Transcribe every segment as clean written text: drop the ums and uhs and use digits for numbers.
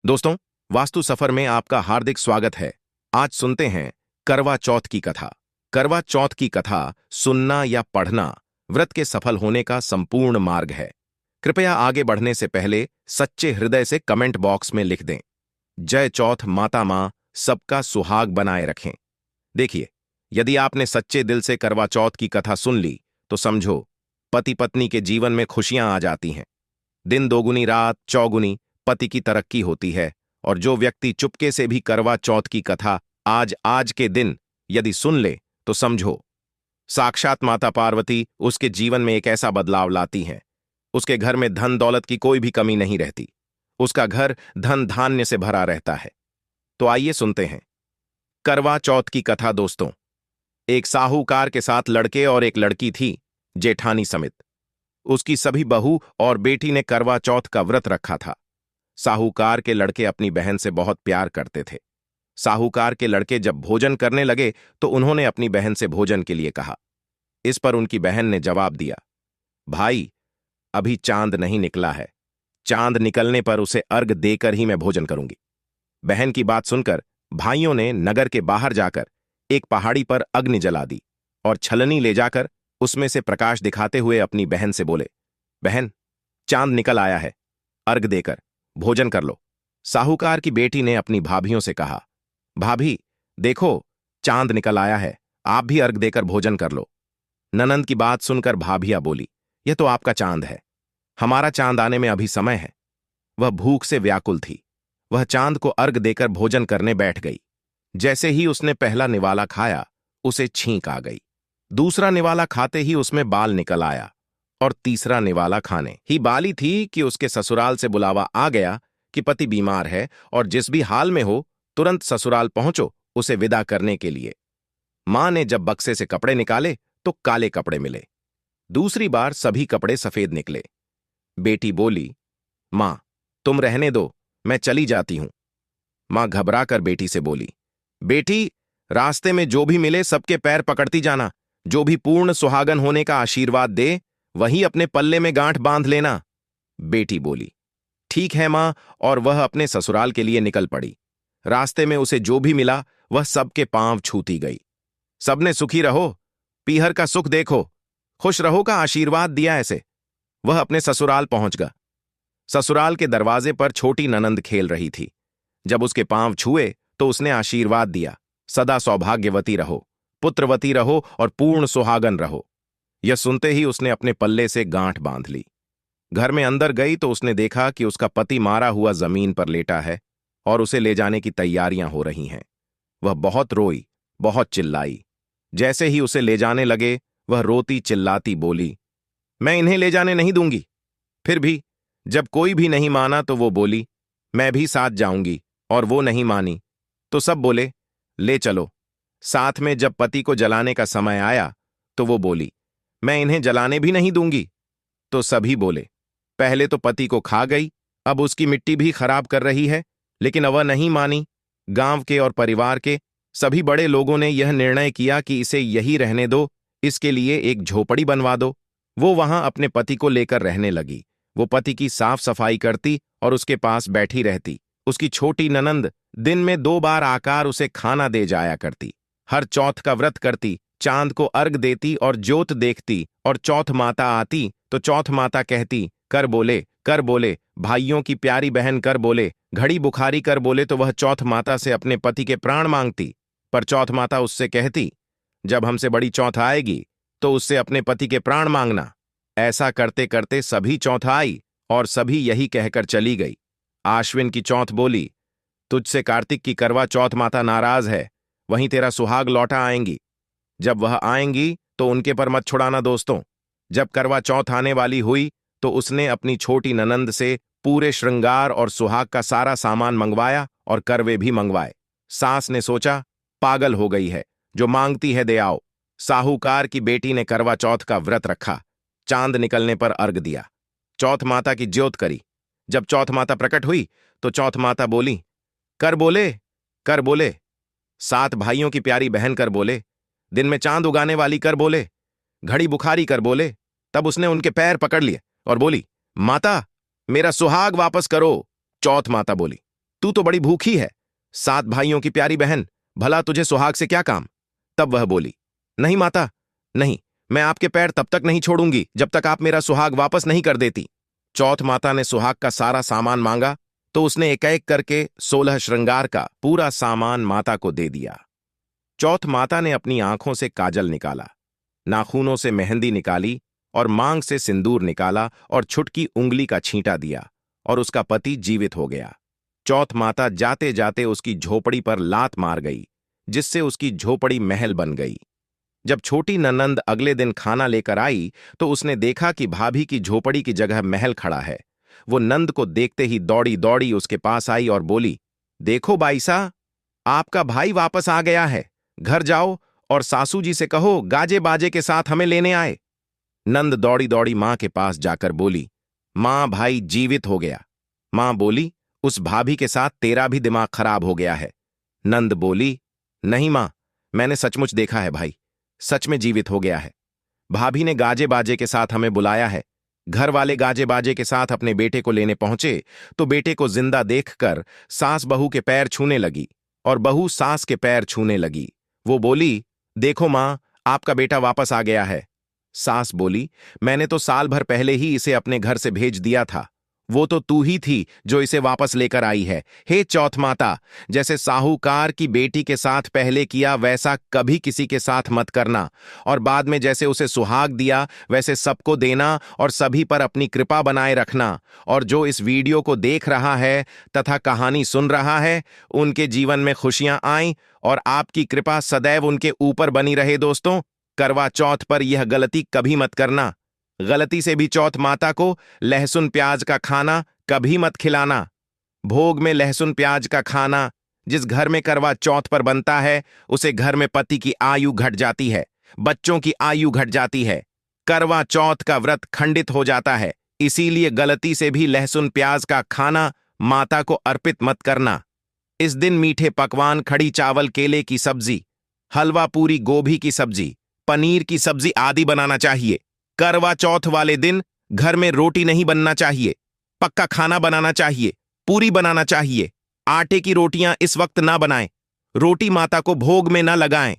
दोस्तों, वास्तु सफर में आपका हार्दिक स्वागत है। आज सुनते हैं करवा चौथ की कथा। करवा चौथ की कथा सुनना या पढ़ना व्रत के सफल होने का संपूर्ण मार्ग है। कृपया आगे बढ़ने से पहले सच्चे हृदय से कमेंट बॉक्स में लिख दें, जय चौथ माता मां सबका सुहाग बनाए रखें। देखिए, यदि आपने सच्चे दिल से करवा चौथ की कथा सुन ली तो समझो, पति पत्नी के जीवन में खुशियां आ जाती हैं। दिन दोगुनी रात चौगुनी पति की तरक्की होती है। और जो व्यक्ति चुपके से भी करवा चौथ की कथा आज के दिन यदि सुन ले तो समझो, साक्षात माता पार्वती उसके जीवन में एक ऐसा बदलाव लाती हैं। उसके घर में धन दौलत की कोई भी कमी नहीं रहती। उसका घर धन धान्य से भरा रहता है। तो आइए सुनते हैं करवा चौथ की कथा। दोस्तों, एक साहूकार के साथ लड़के और एक लड़की थी, जेठानी समेत। उसकी सभी बहू और बेटी ने करवा चौथ का व्रत रखा था। साहूकार के लड़के अपनी बहन से बहुत प्यार करते थे। साहूकार के लड़के जब भोजन करने लगे तो उन्होंने अपनी बहन से भोजन के लिए कहा। इस पर उनकी बहन ने जवाब दिया, भाई, अभी चांद नहीं निकला है। चांद निकलने पर उसे अर्घ देकर ही मैं भोजन करूंगी। बहन की बात सुनकर भाइयों ने नगर के बाहर जाकर एक पहाड़ी पर अग्नि जला दी और छलनी ले जाकर उसमें से प्रकाश दिखाते हुए अपनी बहन से बोले, बहन, चांद निकल आया है, अर्घ देकर भोजन कर लो। साहूकार की बेटी ने अपनी भाभियों से कहा, भाभी, देखो, चांद निकल आया है, आप भी अर्घ देकर भोजन कर लो। ननंद की बात सुनकर भाभिया बोली, यह तो आपका चांद है, हमारा चांद आने में अभी समय है। वह भूख से व्याकुल थी। वह चांद को अर्घ देकर भोजन करने बैठ गई। जैसे ही उसने पहला निवाला खाया, उसे छींक आ गई। दूसरा निवाला खाते ही उसमें बाल निकल आया और तीसरा निवाला खाने ही बाली थी कि उसके ससुराल से बुलावा आ गया कि पति बीमार है और जिस भी हाल में हो तुरंत ससुराल पहुंचो उसे विदा करने के लिए। मां ने जब बक्से से कपड़े निकाले तो काले कपड़े मिले। दूसरी बार सभी कपड़े सफेद निकले। बेटी बोली, मां, तुम रहने दो, मैं चली जाती हूं। मां घबराकर बेटी से बोली, बेटी, रास्ते में जो भी मिले सबके पैर पकड़ती जाना। जो भी पूर्ण सुहागन होने का आशीर्वाद दे वही अपने पल्ले में गांठ बांध लेना। बेटी बोली, ठीक है मां, और वह अपने ससुराल के लिए निकल पड़ी। रास्ते में उसे जो भी मिला वह सबके पांव छूती गई। सबने सुखी रहो, पीहर का सुख देखो, खुश रहो का आशीर्वाद दिया। ऐसे वह अपने ससुराल पहुंच गया। ससुराल के दरवाजे पर छोटी ननंद खेल रही थी। जब उसके पांव छुए तो उसने आशीर्वाद दिया, सदा सौभाग्यवती रहो, पुत्रवती रहो और पूर्ण सुहागन रहो। यह सुनते ही उसने अपने पल्ले से गांठ बांध ली। घर में अंदर गई तो उसने देखा कि उसका पति मारा हुआ जमीन पर लेटा है और उसे ले जाने की तैयारियां हो रही हैं। वह बहुत रोई, बहुत चिल्लाई। जैसे ही उसे ले जाने लगे वह रोती चिल्लाती बोली, मैं इन्हें ले जाने नहीं दूंगी। फिर भी जब कोई भी नहीं माना तो वो बोली, मैं भी साथ जाऊंगी, और वो नहीं मानी तो सब बोले, ले चलो। साथ में जब पति को जलाने का समय आया तो वो बोली, मैं इन्हें जलाने भी नहीं दूंगी। तो सभी बोले, पहले तो पति को खा गई, अब उसकी मिट्टी भी खराब कर रही है। लेकिन वह नहीं मानी। गांव के और परिवार के सभी बड़े लोगों ने यह निर्णय किया कि इसे यही रहने दो, इसके लिए एक झोपड़ी बनवा दो। वो वहां अपने पति को लेकर रहने लगी। वो पति की साफ सफाई करती और उसके पास बैठी रहती। उसकी छोटी ननंद दिन में 2 बार आकर उसे खाना दे जाया करती। हर चौथ का व्रत करती, चांद को अर्घ देती और ज्योत देखती। और चौथ माता आती तो चौथ माता कहती, कर बोले, भाइयों की प्यारी बहन कर बोले। घड़ी बुखारी कर बोले तो वह चौथ माता से अपने पति के प्राण मांगती। पर चौथ माता उससे कहती, जब हमसे बड़ी चौथ आएगी तो उससे अपने पति के प्राण मांगना। ऐसा करते करते सभी चौथ आई और सभी यही कहकर चली गई। आश्विन की चौथ बोली, तुझसे कार्तिक की करवा चौथ माता नाराज है, वहीं तेरा सुहाग लौटा आएंगी। जब वह आएंगी तो उनके पर मत छुड़ाना। दोस्तों, जब करवा चौथ आने वाली हुई तो उसने अपनी छोटी ननंद से पूरे श्रृंगार और सुहाग का सारा सामान मंगवाया और करवे भी मंगवाए। सास ने सोचा, पागल हो गई है, जो मांगती है दे आओ। साहूकार की बेटी ने करवा चौथ का व्रत रखा। चांद निकलने पर अर्घ दिया। चौथ माता की ज्योत करी। जब चौथ माता प्रकट हुई तो चौथ माता बोली, कर बोले। 7 भाइयों की प्यारी बहन कर बोले। दिन में चांद उगाने वाली कर बोले। घड़ी बुखारी कर बोले। तब उसने उनके पैर पकड़ लिए और बोली, माता, मेरा सुहाग वापस करो। चौथ माता बोली, तू तो बड़ी भूखी है, 7 भाइयों की प्यारी बहन, भला तुझे सुहाग से क्या काम? तब वह बोली, नहीं माता, नहीं, मैं आपके पैर तब तक नहीं छोड़ूंगी जब तक आप मेरा सुहाग वापस नहीं कर देती। चौथ माता ने सुहाग का सारा सामान मांगा तो उसने एक एक करके 16 श्रृंगार का पूरा सामान माता को दे दिया। चौथ माता ने अपनी आंखों से काजल निकाला, नाखूनों से मेहंदी निकाली और मांग से सिंदूर निकाला और छुटकी उंगली का छींटा दिया और उसका पति जीवित हो गया। चौथ माता जाते जाते उसकी झोपड़ी पर लात मार गई, जिससे उसकी झोपड़ी महल बन गई। जब छोटी ननंद अगले दिन खाना लेकर आई तो उसने देखा कि भाभी की झोपड़ी की जगह महल खड़ा है। वो नंद को देखते ही दौड़ी दौड़ी उसके पास आई और बोली, देखो बाईसा, आपका भाई वापस आ गया है। घर जाओ और सासू जी से कहो गाजे बाजे के साथ हमें लेने आए। नंद दौड़ी दौड़ी मां के पास जाकर बोली, मां, भाई जीवित हो गया। मां बोली, उस भाभी के साथ तेरा भी दिमाग खराब हो गया है। नंद बोली, नहीं मां, मैंने सचमुच देखा है, भाई सच में जीवित हो गया है। भाभी ने गाजे बाजे के साथ हमें बुलाया है। घर वाले गाजे बाजे के साथ अपने बेटे को लेने पहुंचे तो बेटे को जिंदा देखकर सास बहू के पैर छूने लगी और बहू सास के पैर छूने लगी। वो बोली, देखो मां, आपका बेटा वापस आ गया है। सास बोली, मैंने तो साल भर पहले ही इसे अपने घर से भेज दिया था। वो तो तू ही थी जो इसे वापस लेकर आई है। हे चौथ माता, जैसे साहूकार की बेटी के साथ पहले किया वैसा कभी किसी के साथ मत करना, और बाद में जैसे उसे सुहाग दिया वैसे सबको देना और सभी पर अपनी कृपा बनाए रखना। और जो इस वीडियो को देख रहा है तथा कहानी सुन रहा है, उनके जीवन में खुशियां आएं और आपकी कृपा सदैव उनके ऊपर बनी रहे। दोस्तों, करवा चौथ पर यह गलती कभी मत करना। गलती से भी चौथ माता को लहसुन प्याज का खाना कभी मत खिलाना। भोग में लहसुन प्याज का खाना जिस घर में करवा चौथ पर बनता है, उसे घर में पति की आयु घट जाती है, बच्चों की आयु घट जाती है, करवा चौथ का व्रत खंडित हो जाता है। इसीलिए गलती से भी लहसुन प्याज का खाना माता को अर्पित मत करना। इस दिन मीठे पकवान, खड़ी चावल, केले की सब्जी, हलवा पूरी, गोभी की सब्जी, पनीर की सब्जी आदि बनाना चाहिए। करवा चौथ वाले दिन घर में रोटी नहीं बनना चाहिए, पक्का खाना बनाना चाहिए, पूरी बनाना चाहिए। आटे की रोटियां इस वक्त ना बनाएं, रोटी माता को भोग में ना लगाएं,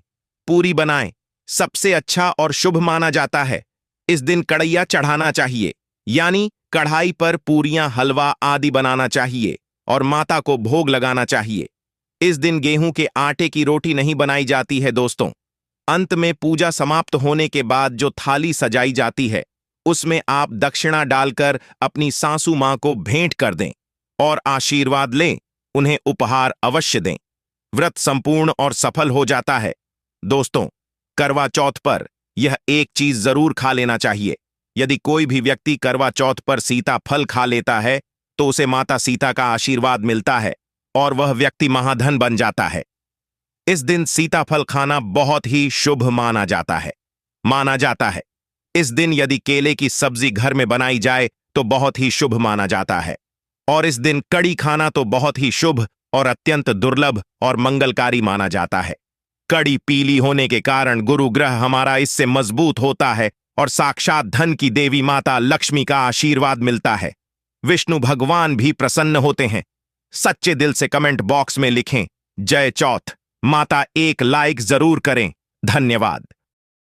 पूरी बनाएं, सबसे अच्छा और शुभ माना जाता है। इस दिन कढ़ैया चढ़ाना चाहिए, यानी कढ़ाई पर पूरियां, हलवा आदि बनाना चाहिए और माता को भोग लगाना चाहिए। इस दिन गेहूं के आटे की रोटी नहीं बनाई जाती है। दोस्तों, अंत में पूजा समाप्त होने के बाद जो थाली सजाई जाती है, उसमें आप दक्षिणा डालकर अपनी सासू मां को भेंट कर दें और आशीर्वाद लें, उन्हें उपहार अवश्य दें। व्रत संपूर्ण और सफल हो जाता है। दोस्तों, करवा चौथ पर यह एक चीज जरूर खा लेना चाहिए। यदि कोई भी व्यक्ति करवा चौथ पर सीता फल खा लेता है तो उसे माता सीता का आशीर्वाद मिलता है और वह व्यक्ति महाधन बन जाता है। इस दिन सीताफल खाना बहुत ही शुभ माना जाता है। इस दिन यदि केले की सब्जी घर में बनाई जाए तो बहुत ही शुभ माना जाता है। और इस दिन कड़ी खाना तो बहुत ही शुभ और अत्यंत दुर्लभ और मंगलकारी माना जाता है। कड़ी पीली होने के कारण गुरु ग्रह हमारा इससे मजबूत होता है और साक्षात धन की देवी माता लक्ष्मी का आशीर्वाद मिलता है। विष्णु भगवान भी प्रसन्न होते हैं। सच्चे दिल से कमेंट बॉक्स में लिखें जय चौथ माता, एक लाइक जरूर करें। धन्यवाद।